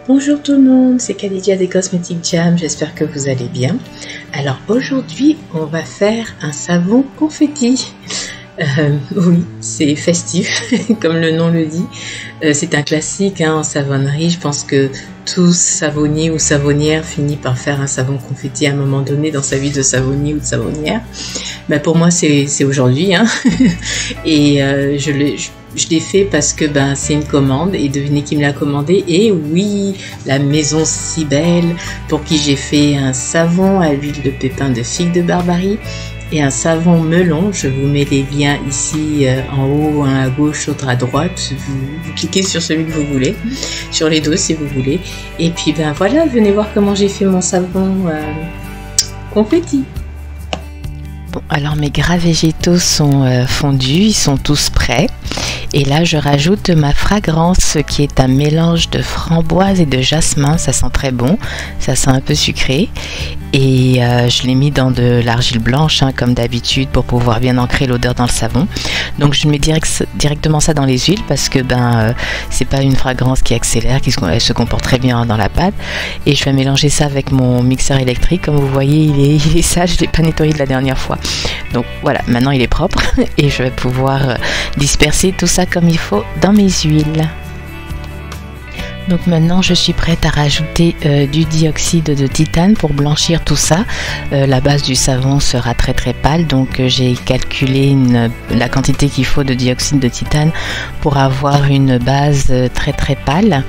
Bonjour tout le monde, c'est Khadija des Cosmetic Jam, j'espère que vous allez bien. Alors aujourd'hui, on va faire un savon confetti. Oui, c'est festif, comme le nom le dit. C'est un classique en savonnerie. Je pense que tout savonnier ou savonnière finit par faire un savon confetti à un moment donné dans sa vie de savonnier ou de savonnière. Ben pour moi, c'est aujourd'hui. Et je l'ai fait parce que c'est une commande. Et devinez qui me l'a commandé. Et oui, la maison si belle pour qui j'ai fait un savon à l'huile de pépins de figue de Barbarie. Et un savon melon, je vous mets les liens ici en haut, un à gauche, l'autre à droite. Vous cliquez sur celui que vous voulez, sur les deux si vous voulez. Et puis voilà, venez voir comment j'ai fait mon savon confetti. Bon, alors mes gras végétaux sont fondus, ils sont tous prêts. Et là, je rajoute ma fragrance qui est un mélange de framboise et de jasmin. Ça sent très bon, ça sent un peu sucré. Et je l'ai mis dans de l'argile blanche, comme d'habitude, pour pouvoir bien ancrer l'odeur dans le savon. Donc je mets directement ça dans les huiles parce que c'est pas une fragrance qui accélère, elle se comporte très bien dans la pâte. Et je vais mélanger ça avec mon mixeur électrique. Comme vous voyez, il est sale, je l'ai pas nettoyé de la dernière fois. Donc voilà, maintenant il est propre et je vais pouvoir disperser tout ça comme il faut dans mes huiles. Donc maintenant je suis prête à rajouter du dioxyde de titane pour blanchir tout ça. La base du savon sera très pâle, donc j'ai calculé la quantité qu'il faut de dioxyde de titane pour avoir une base très pâle.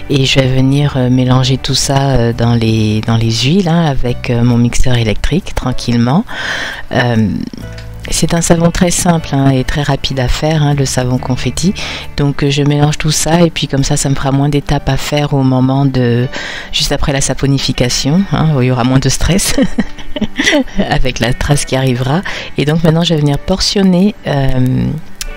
Et je vais venir mélanger tout ça dans les huiles avec mon mixeur électrique tranquillement. C'est un savon très simple et très rapide à faire, le savon confetti. Donc je mélange tout ça et puis comme ça me fera moins d'étapes à faire au moment juste après la saponification, où il y aura moins de stress avec la trace qui arrivera. Et donc maintenant je vais venir portionner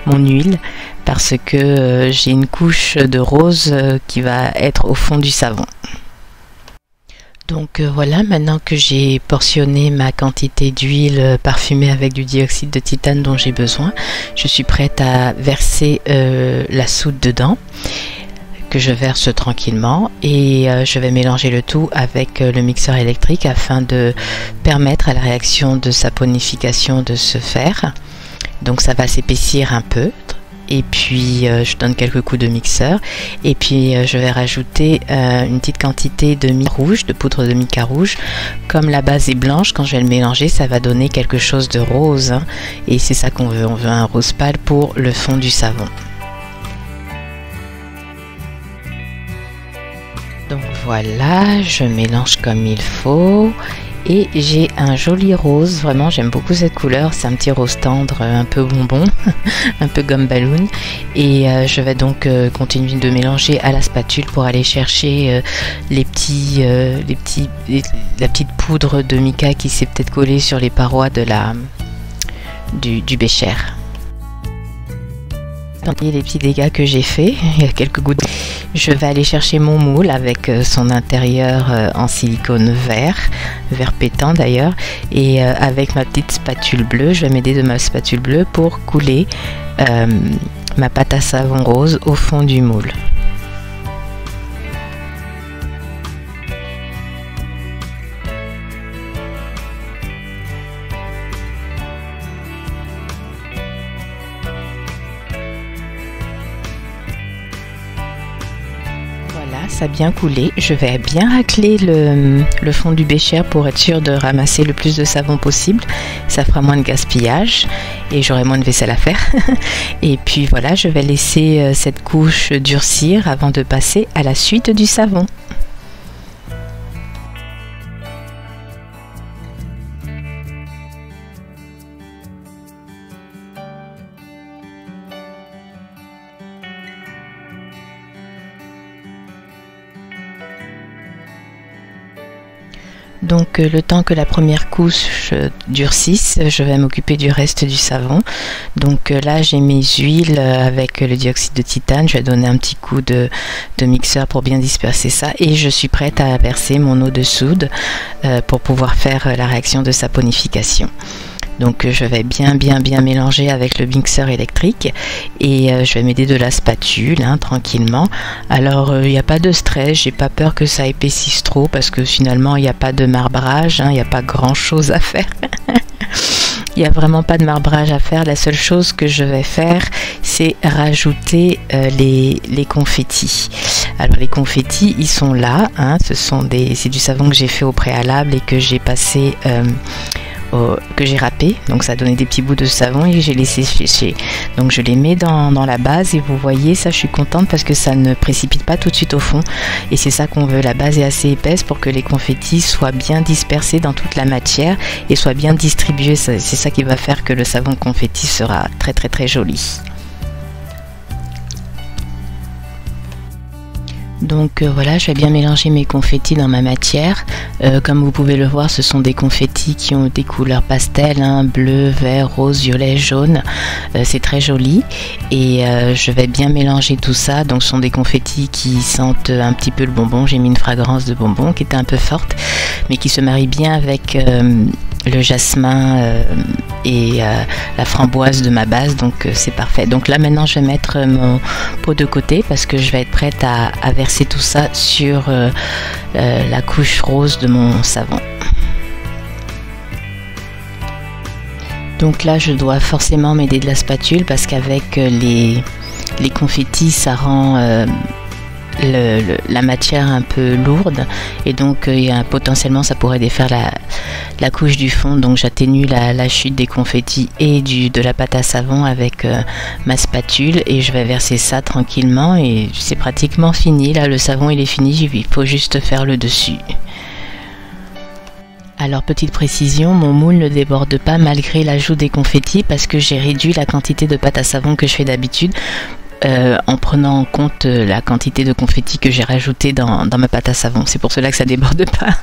mon huile parce que j'ai une couche de rose qui va être au fond du savon. Donc voilà, maintenant que j'ai portionné ma quantité d'huile parfumée avec du dioxyde de titane dont j'ai besoin, je suis prête à verser la soude dedans, que je verse tranquillement, et je vais mélanger le tout avec le mixeur électrique afin de permettre à la réaction de saponification de se faire. Donc ça va s'épaissir un peu. Et puis je donne quelques coups de mixeur et puis je vais rajouter une petite quantité de mica rouge, de poudre de mica rouge. Comme la base est blanche, quand je vais le mélanger, ça va donner quelque chose de rose, et c'est ça qu'on veut, on veut un rose pâle pour le fond du savon. Donc voilà, je mélange comme il faut. Et j'ai un joli rose, vraiment j'aime beaucoup cette couleur, c'est un petit rose tendre, un peu bonbon, un peu gomme ballon. Et je vais donc continuer de mélanger à la spatule pour aller chercher la petite poudre de mica qui s'est peut-être collée sur les parois du bécher. Les petits dégâts que j'ai fait, il y a quelques gouttes. Je vais aller chercher mon moule avec son intérieur en silicone vert pétant d'ailleurs, et avec ma petite spatule bleue, je vais m'aider de ma spatule bleue pour couler ma pâte à savon rose au fond du moule. Ça a bien coulé, je vais bien racler le fond du bécher pour être sûr de ramasser le plus de savon possible. Ça fera moins de gaspillage et j'aurai moins de vaisselle à faire. Et puis voilà, je vais laisser cette couche durcir avant de passer à la suite du savon. Donc le temps que la première couche durcisse, je vais m'occuper du reste du savon. Donc là j'ai mes huiles avec le dioxyde de titane, je vais donner un petit coup de mixeur pour bien disperser ça, et je suis prête à verser mon eau de soude pour pouvoir faire la réaction de saponification. Donc je vais bien mélanger avec le mixeur électrique et je vais m'aider de la spatule hein, tranquillement. Alors il n'y a pas de stress, j'ai pas peur que ça épaississe trop parce que finalement il n'y a pas de marbrage, hein, il n'y a pas grand chose à faire. Il n'y a vraiment pas de marbrage à faire. La seule chose que je vais faire, c'est rajouter les confettis. Alors les confettis, ils sont là. Hein, c'est du savon que j'ai fait au préalable et que j'ai passé, que j'ai râpé. Donc ça a donné des petits bouts de savon et j'ai laissé sécher. Donc je les mets dans la base et vous voyez, ça je suis contente parce que ça ne précipite pas tout de suite au fond. Et c'est ça qu'on veut. La base est assez épaisse pour que les confettis soient bien dispersés dans toute la matière et soient bien distribués. C'est ça qui va faire que le savon confetti sera très joli. Donc voilà, je vais bien mélanger mes confettis dans ma matière. Comme vous pouvez le voir, ce sont des confettis qui ont des couleurs pastel, hein, bleu, vert, rose, violet, jaune. C'est très joli. Et je vais bien mélanger tout ça. Donc ce sont des confettis qui sentent un petit peu le bonbon. J'ai mis une fragrance de bonbon qui était un peu forte, mais qui se marie bien avec le jasmin et la framboise de ma base, donc c'est parfait. Donc là maintenant je vais mettre mon pot de côté parce que je vais être prête à verser tout ça sur la couche rose de mon savon. Donc là je dois forcément m'aider de la spatule parce qu'avec les confettis ça rend la matière un peu lourde et donc potentiellement ça pourrait défaire la couche du fond. Donc j'atténue la chute des confettis et de la pâte à savon avec ma spatule et je vais verser ça tranquillement et c'est pratiquement fini. Là le savon il est fini, il faut juste faire le dessus. Alors petite précision, mon moule ne déborde pas malgré l'ajout des confettis parce que j'ai réduit la quantité de pâte à savon que je fais d'habitude en prenant en compte la quantité de confettis que j'ai rajouté dans ma pâte à savon. C'est pour cela que ça déborde pas.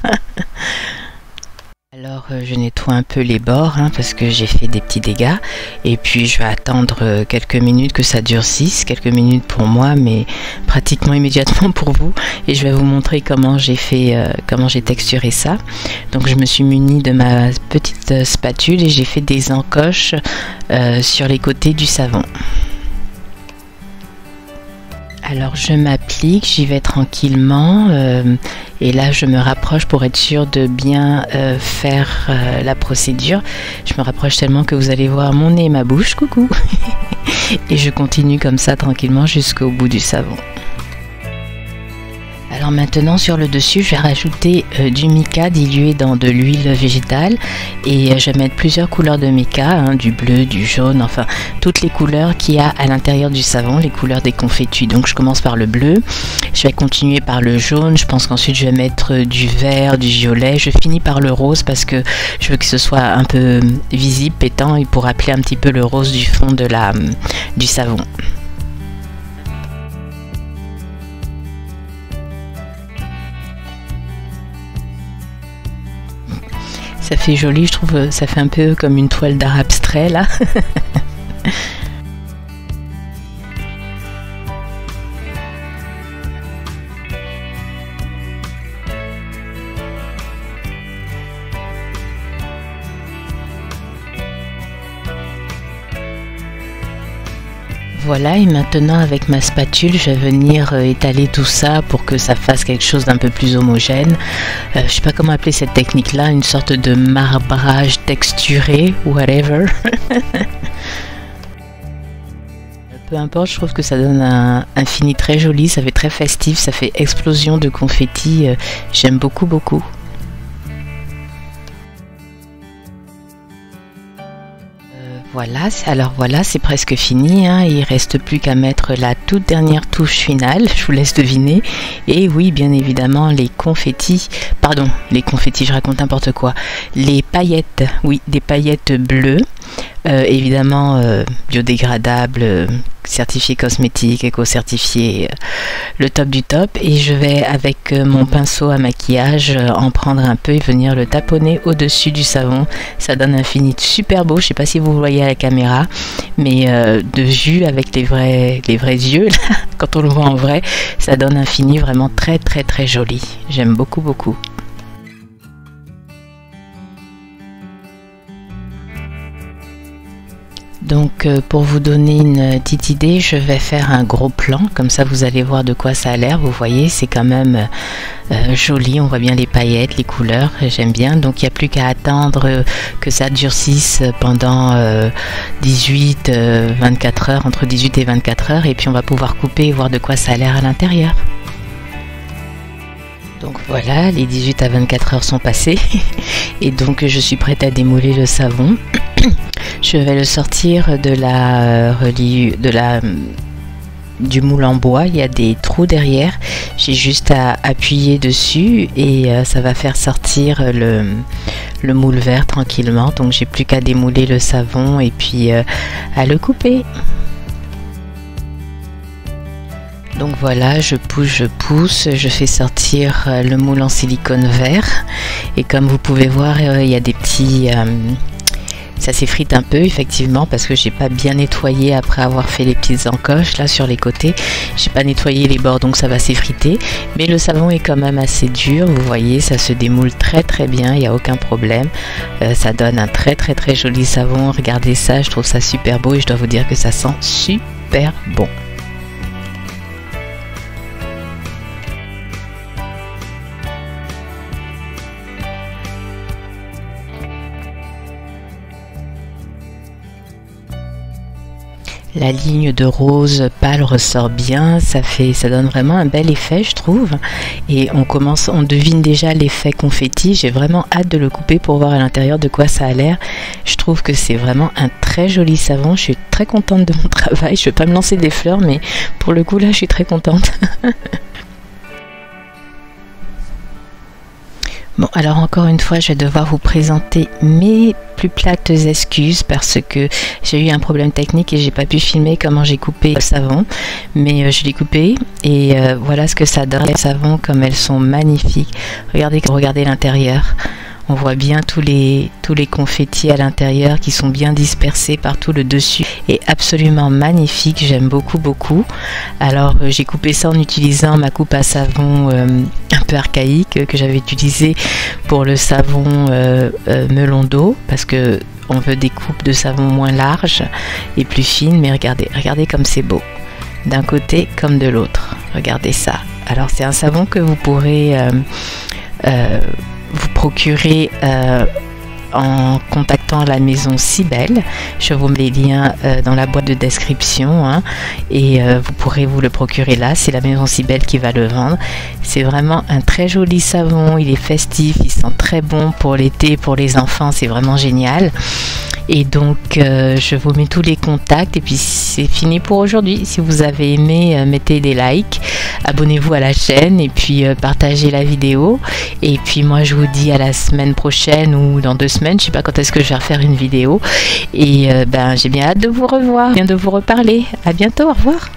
Alors je nettoie un peu les bords hein, parce que j'ai fait des petits dégâts et puis je vais attendre quelques minutes que ça durcisse, quelques minutes pour moi mais pratiquement immédiatement pour vous et je vais vous montrer comment j'ai fait, comment j'ai texturé ça. Donc je me suis munie de ma petite spatule et j'ai fait des encoches sur les côtés du savon. Alors je m'applique, j'y vais tranquillement et là je me rapproche pour être sûre de bien faire la procédure. Je me rapproche tellement que vous allez voir mon nez et ma bouche, coucou. Et je continue comme ça tranquillement jusqu'au bout du savon. Alors maintenant sur le dessus je vais rajouter du mica dilué dans de l'huile végétale et je vais mettre plusieurs couleurs de mica, hein, du bleu, du jaune, enfin toutes les couleurs qu'il y a à l'intérieur du savon, les couleurs des confettis. Donc je commence par le bleu, je vais continuer par le jaune, je pense qu'ensuite je vais mettre du vert, du violet, je finis par le rose parce que je veux que ce soit un peu visible, pétant et pour rappeler un petit peu le rose du fond du savon. Ça fait joli, je trouve, ça fait un peu comme une toile d'art abstrait là. Voilà, et maintenant avec ma spatule je vais venir étaler tout ça pour que ça fasse quelque chose d'un peu plus homogène. Je sais pas comment appeler cette technique là, une sorte de marbrage texturé, whatever. Peu importe, je trouve que ça donne un fini très joli, ça fait très festif, ça fait explosion de confettis, j'aime beaucoup. Voilà, alors voilà, c'est presque fini, hein. Il ne reste plus qu'à mettre la toute dernière touche finale, je vous laisse deviner. Et oui, bien évidemment, les confettis, je raconte n'importe quoi. Les paillettes, oui, des paillettes bleues, évidemment biodégradables, certifié cosmétique, éco-certifié, le top du top. Et je vais avec mon pinceau à maquillage en prendre un peu et venir le taponner au-dessus du savon. Ça donne un fini super beau, je sais pas si vous voyez à la caméra, mais de vue avec les vrais yeux, là, quand on le voit en vrai, ça donne un fini vraiment très joli. J'aime beaucoup. Donc pour vous donner une petite idée, je vais faire un gros plan, comme ça vous allez voir de quoi ça a l'air. Vous voyez, c'est quand même joli, on voit bien les paillettes, les couleurs, j'aime bien. Donc il n'y a plus qu'à attendre que ça durcisse pendant 24 heures, entre 18 et 24 heures, et puis on va pouvoir couper et voir de quoi ça a l'air à l'intérieur. Donc voilà, les 18 à 24 heures sont passées et donc je suis prête à démouler le savon. Je vais le sortir du moule en bois. Il y a des trous derrière. J'ai juste à appuyer dessus et ça va faire sortir le moule vert tranquillement. Donc j'ai plus qu'à démouler le savon et puis à le couper. Donc voilà, je pousse, je fais sortir le moule en silicone vert et comme vous pouvez voir, il y a des petits... ça s'effrite un peu effectivement parce que j'ai pas bien nettoyé après avoir fait les petites encoches là sur les côtés. J'ai pas nettoyé les bords donc ça va s'effriter. Mais le savon est quand même assez dur, vous voyez, ça se démoule très très bien, il n'y a aucun problème. Ça donne un très très très joli savon, regardez ça, je trouve ça super beau et je dois vous dire que ça sent super bon. La ligne de rose pâle ressort bien, ça donne vraiment un bel effet je trouve. Et on devine déjà l'effet confetti. J'ai vraiment hâte de le couper pour voir à l'intérieur de quoi ça a l'air. Je trouve que c'est vraiment un très joli savon. Je suis très contente de mon travail. Je ne vais pas me lancer des fleurs, mais pour le coup là je suis très contente. Bon, alors encore une fois, je vais devoir vous présenter mes plus plates excuses parce que j'ai eu un problème technique et j'ai pas pu filmer comment j'ai coupé le savon, mais je l'ai coupé et voilà ce que ça donne. Les savons, comme elles sont magnifiques. Regardez l'intérieur. On voit bien tous les confettis à l'intérieur qui sont bien dispersés partout. Le dessus est absolument magnifique, j'aime beaucoup. Alors j'ai coupé ça en utilisant ma coupe à savon un peu archaïque que j'avais utilisée pour le savon melon d'eau parce que on veut des coupes de savon moins larges et plus fines. Mais regardez comme c'est beau d'un côté comme de l'autre. Regardez ça. Alors c'est un savon que vous pourrez vous procurer en contactant la maison Cybelle. Je vous mets les liens dans la boîte de description hein, et vous pourrez vous le procurer là. C'est la maison Cybelle qui va le vendre. C'est vraiment un très joli savon. Il est festif, il sent très bon pour l'été, pour les enfants. C'est vraiment génial. Et donc je vous mets tous les contacts et puis c'est fini pour aujourd'hui. Si vous avez aimé, mettez des likes, abonnez-vous à la chaîne et puis partagez la vidéo. Et puis moi je vous dis à la semaine prochaine ou dans 2 semaines, je sais pas quand est-ce que je vais refaire une vidéo. Et j'ai bien hâte de vous revoir, bien de vous reparler. À bientôt, au revoir.